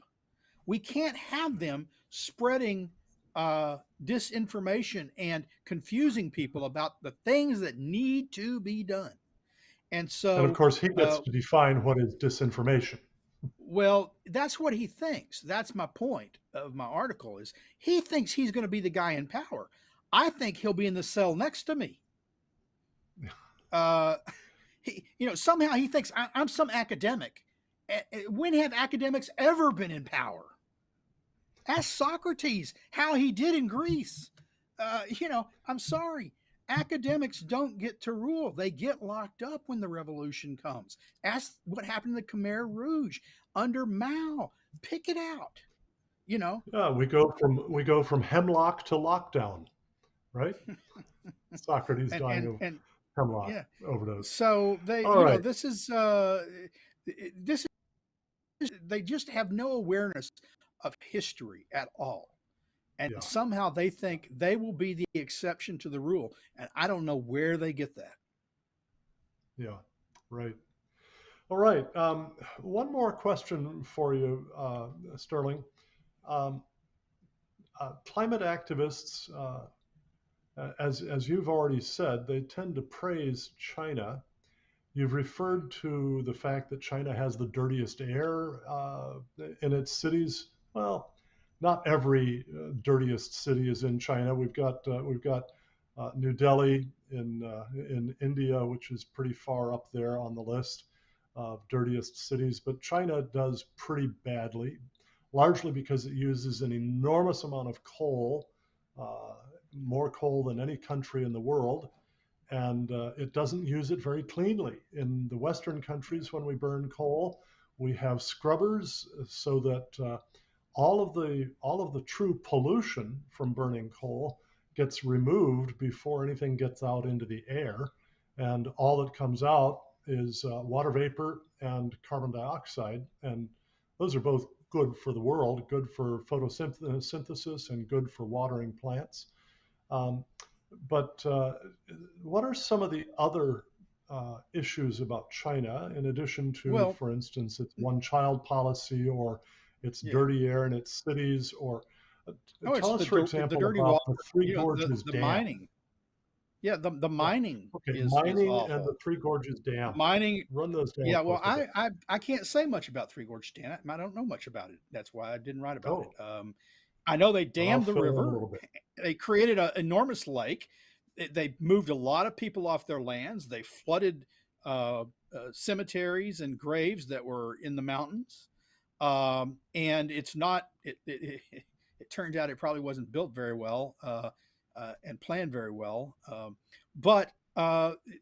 We can't have them spreading disinformation and confusing people about the things that need to be done. And And of so, course, he gets to define what is disinformation. well, that's what he thinks. That's my point of my article is he thinks he's going to be the guy in power. I think he'll be in the cell next to me. Uh, somehow he thinks I'm some academic. When have academics ever been in power? Ask Socrates how he did in Greece. I'm sorry. Academics don't get to rule. They get locked up when the revolution comes. Ask what happened to the Khmer Rouge under Mao. Pick it out. You know, Yeah, we go from hemlock to lockdown, right? Socrates and dying and of and hemlock yeah. overdose. So they, All right. this is they just have no awareness of history at all. And Yeah. somehow they think they will be the exception to the rule. And I don't know where they get that. Yeah. Right. All right. One more question for you, Sterling. Um, Climate activists, as you've already said, they tend to praise China. You've referred to the fact that China has the dirtiest air in its cities. Well, not every dirtiest city is in China. We've got New Delhi in India, which is pretty far up there on the list of dirtiest cities. But China does pretty badly, largely because it uses an enormous amount of coal, uh, more coal than any country in the world, and it doesn't use it very cleanly. In the Western countries, when we burn coal, we have scrubbers so that all of the true pollution from burning coal gets removed before anything gets out into the air, and all that comes out is water vapor and carbon dioxide, and those are both good for the world, good for photosynthesis, and good for watering plants. Um, but what are some of the other issues about China, in addition to, Well, for instance, its one child policy or its yeah. dirty air in its cities? Or Oh, tell it's us, for the example, dirty about water. the Three The Gorges Dam. mining. Yeah, the Yeah. mining Okay, is mining and the awful. Three Gorges Dam. Mining. Run those down Yeah, for well, us a bit. I can't say much about Three Gorges Dam. I don't know much about it. That's why I didn't write about it. Oh, I know they well, I'll dammed the fill in a river. little bit. They created an enormous lake. They moved a lot of people off their lands. They flooded cemeteries and graves that were in the mountains. And it's not. It turns out it probably wasn't built very well and planned very well. But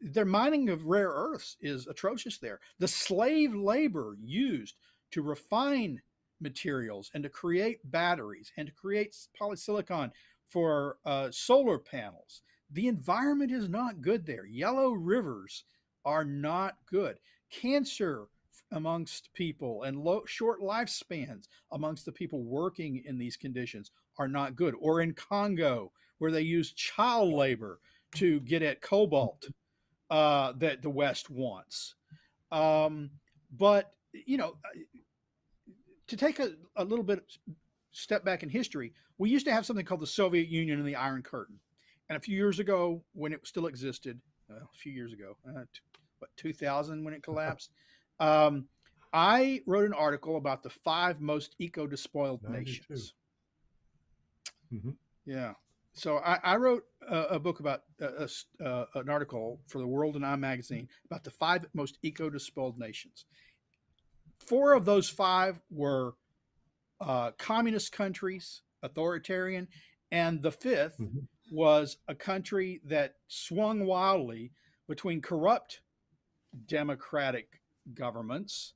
their mining of rare earths is atrocious there. The slave labor used to refine materials and to create batteries and to create polysilicon for solar panels. The environment is not good there. Yellow rivers are not good. Cancer amongst people and short lifespans amongst the people working in these conditions are not good. Or in Congo, where they use child labor to get at cobalt that the West wants. Um, but to take a little bit step back in history, we used to have something called the Soviet Union and the Iron Curtain. And a few years ago, when it still existed, a few years ago, 2000 when it collapsed, um, I wrote an article about the 5 most eco-despoiled 92. nations. Hmm. Yeah. So I wrote a book about an article for the World and I magazine about the 5 most eco-despoiled nations. 4 of those 5 were communist countries, authoritarian, and the 5th Hmm. was a country that swung wildly between corrupt democratic governments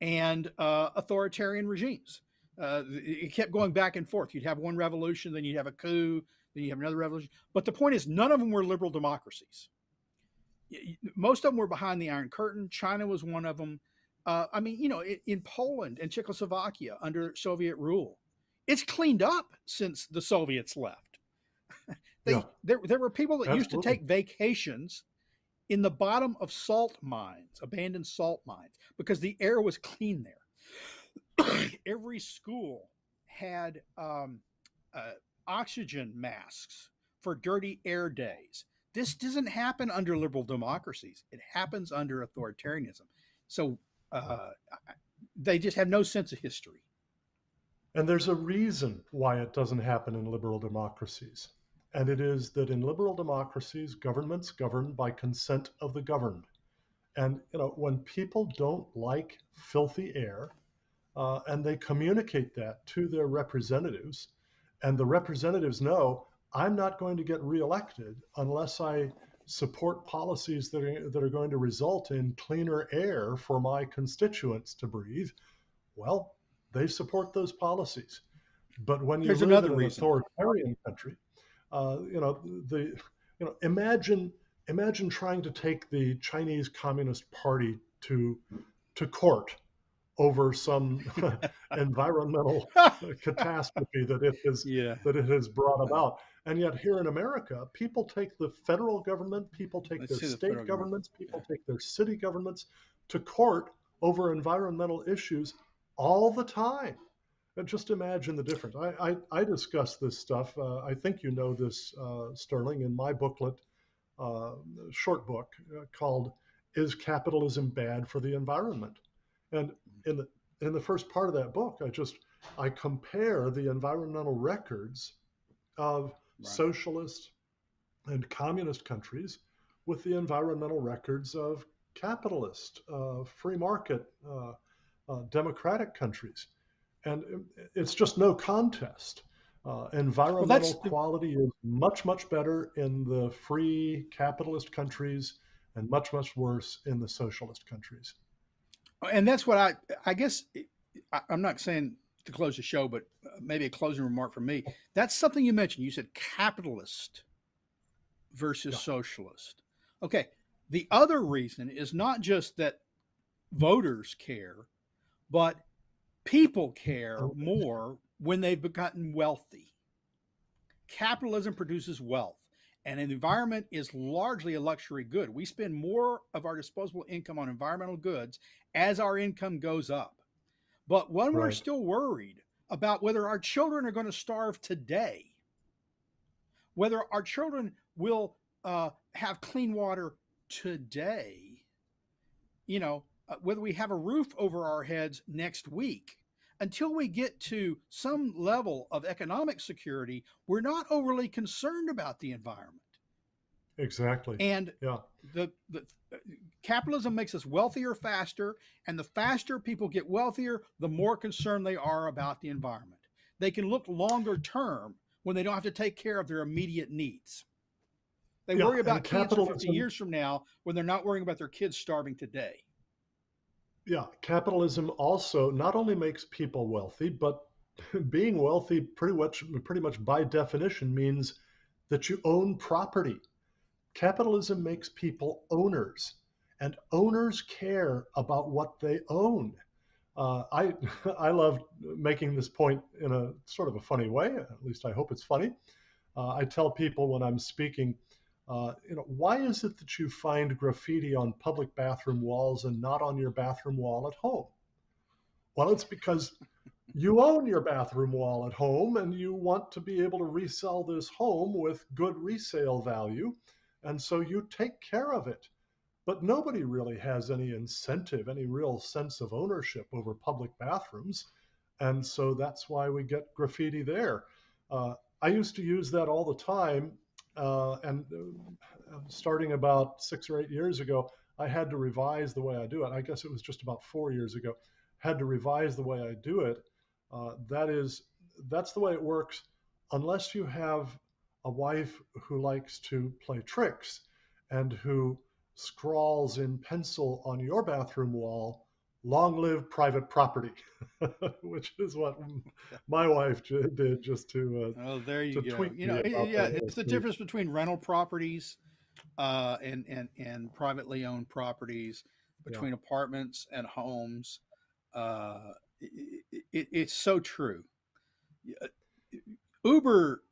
and authoritarian regimes. It kept going back and forth. You'd have one revolution, then you'd have a coup, then you have another revolution. But the point is, none of them were liberal democracies. Most of them were behind the Iron Curtain. China was one of them. I mean, in Poland and Czechoslovakia under Soviet rule, it's cleaned up since the Soviets left. Yeah, There were people that used to absolutely. take vacations in the bottom of salt mines, abandoned salt mines, because the air was clean there. Every school had uh, oxygen masks for dirty air days. This doesn't happen under liberal democracies. It happens under authoritarianism. So uh, they just have no sense of history. And there's a reason why it doesn't happen in liberal democracies. And it is that in liberal democracies, governments govern by consent of the governed. And when people don't like filthy air, and they communicate that to their representatives, and the representatives know I'm not going to get reelected unless I support policies that are going to result in cleaner air for my constituents to breathe. Well, they support those policies. But when you There's live in another an reason. authoritarian country, you know, imagine trying to take the Chinese Communist Party to court over some environmental catastrophe Yeah. that it has brought about. And yet here in America, people take the federal government, people take Let's their see the federal state government. governments, Yeah. people take their city governments to court over environmental issues all the time. And just imagine the difference. I discuss this stuff. I think you know this, Sterling, in my booklet, uh, short book called "Is Capitalism Bad for the Environment?" And in the first part of that book, I compare the environmental records of Right. socialist and communist countries with the environmental records of capitalist, free market, democratic countries. And it's just no contest. Well, Environmental that's the, quality is much, much better in the free capitalist countries and much, much worse in the socialist countries. and that's what I guess I'm not saying to close the show, but maybe a closing remark from me. That's something you mentioned. You said capitalist versus Yeah. socialist. Okay. The other reason is not just that voters care, but people care Oh, more when they've gotten wealthy. Capitalism produces wealth, and an environment is largely a luxury good. We spend more of our disposable income on environmental goods as our income goes up. But when we're right. still worried about whether our children are going to starve today, whether our children will have clean water today, whether we have a roof over our heads next week, until we get to some level of economic security, we're not overly concerned about the environment. Exactly. And Yeah. the capitalism makes us wealthier faster, and the faster people get wealthier, the more concerned they are about the environment. They can look longer term when they don't have to take care of their immediate needs. They Yeah. worry And about cancer 50 capitalism, years from now when they're not worrying about their kids starving today. yeah, capitalism also not only makes people wealthy, but being wealthy pretty much by definition means that you own property. Capitalism makes people owners, and owners care about what they own. I I love making this point in a sort of a funny way. At least I hope it's funny. I tell people when I'm speaking, why is it that you find graffiti on public bathroom walls and not on your bathroom wall at home? Well, it's because you own your bathroom wall at home and you want to be able to resell this home with good resale value. And so you take care of it. But nobody really has any incentive, any real sense of ownership over public bathrooms. And so that's why we get graffiti there. I used to use that all the time. And starting about 6 or 8 years ago, I had to revise the way I do it. I guess it was just about 4 years ago. Had to revise the way I do it. That's the way it works, unless you have a wife who likes to play tricks and who scrawls in pencil on your bathroom wall, "Long live private property," which is what my wife did just Oh, there you to go. tweet me about Yeah, the it's the tweet. difference between rental properties and privately owned properties, Yeah, between apartments and homes. It's so true. Uber,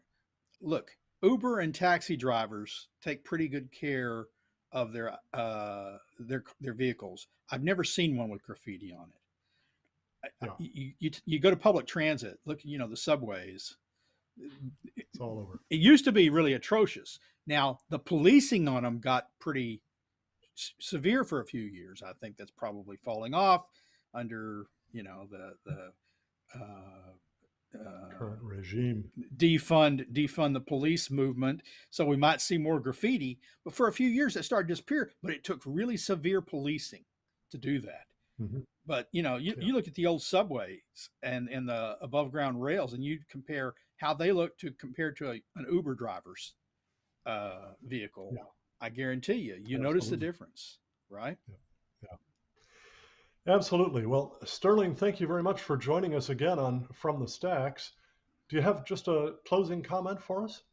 look, Uber and taxi drivers take pretty good care of their vehicles. I've never seen one with graffiti on it. yeah, You go to public transit, look, the subways. it's all over. It used to be really atrocious. Now the policing on them got pretty severe for a few years. I think that's probably falling off under the Current regime. defund the police movement. So we might see more graffiti. But for a few years, it started to disappear. But it took really severe policing to do that. Hmm. But Yeah, you look at the old subways and the above ground rails, and you compare how they look to compare to an Uber driver's vehicle, Yeah, I guarantee you notice the absolutely. difference, right? Yeah, yeah. Absolutely. Well, Sterling, thank you very much for joining us again on From the Stacks. Do you have just a closing comment for us?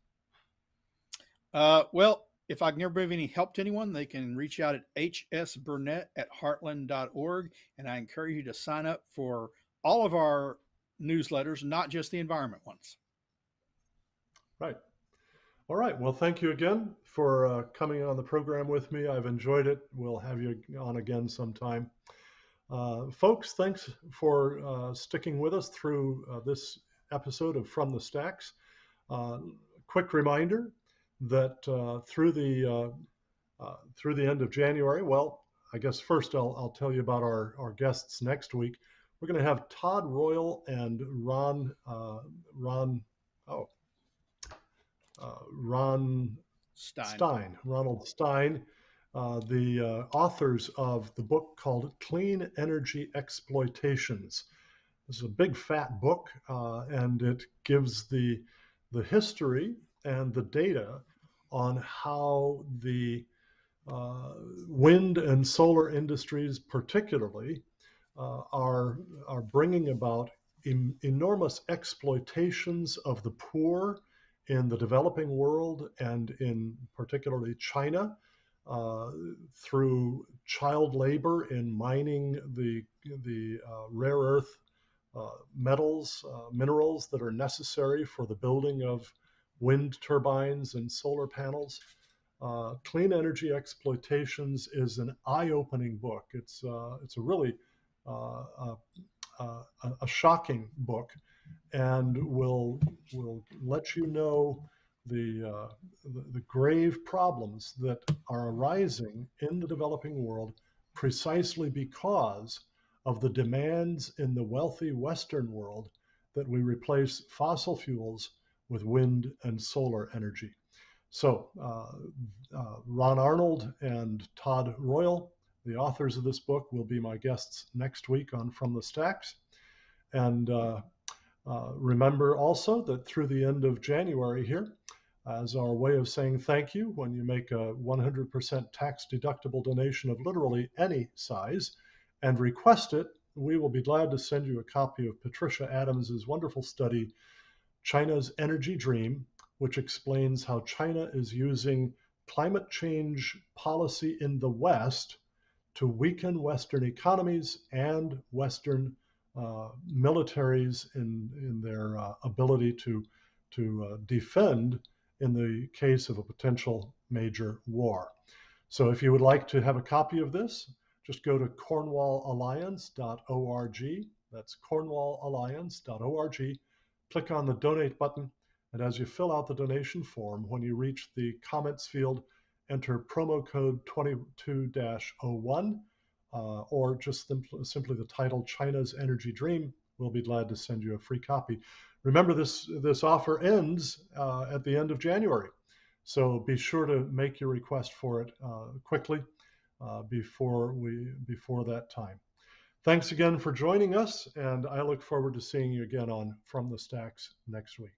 Well, if I can ever be any help to anyone, they can reach out at hsburnett@heartland.org. And I encourage you to sign up for all of our newsletters, not just the environment ones. Right. All right. Well, thank you again for coming on the program with me. I've enjoyed it. We'll have you on again sometime. Folks, thanks for sticking with us through this episode of From the Stacks. Quick reminder that through the end of January, well, I guess first I'll tell you about our guests next week. We're going to have Todd Royal and oh, Ron Stein. Ronald Stein, the authors of the book called Clean Energy Exploitations. This is a big fat book, and it gives the history and the data on how the wind and solar industries, particularly, are bringing about enormous exploitations of the poor in the developing world and in particularly China, uh, through child labor in mining the rare earth metals, minerals that are necessary for the building of wind turbines and solar panels. Clean Energy Exploitations is an eye-opening book. It's a really uh, a shocking book, and will let you know the grave problems that are arising in the developing world precisely because of the demands in the wealthy Western world that we replace fossil fuels with wind and solar energy. So, Ron Arnold and Todd Royal, the authors of this book, will be my guests next week on From the Stacks. And remember also that through the end of January here, as our way of saying thank you, when you make a 100% tax deductible donation of literally any size and request it, we will be glad to send you a copy of Patricia Adams's wonderful study, China's Energy Dream, which explains how China is using climate change policy in the West to weaken Western economies and Western militaries in their ability to defend in the case of a potential major war. So if you would like to have a copy of this, just go to cornwallalliance.org. That's cornwallalliance.org. Click on the donate button, and as you fill out the donation form, when you reach the comments field, enter promo code 22-01, or just simply the title China's Energy Dream. We'll be glad to send you a free copy. Remember, this offer ends at the end of January, so be sure to make your request for it quickly before that time. Thanks again for joining us, and I look forward to seeing you again on From the Stacks next week.